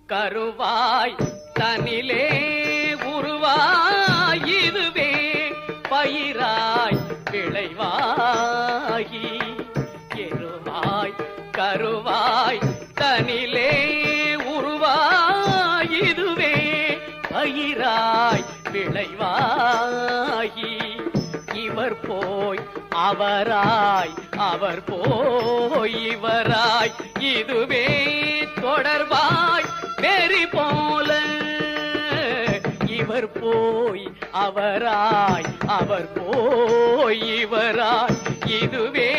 கருவாய் தனிலே உருவாய் இதுவே பயிராய் விளைவாகி எருவாய் கருவாய் தனிலே உருவாய் இதுவே பயிராய் விளைவாகி இவர் போய் அவராய் அவர் போய் இவராய் இதுவே தொடர்பாய் நெறி போல இவர் போய் அவராய் அவர் போய் இவராய் இதுவே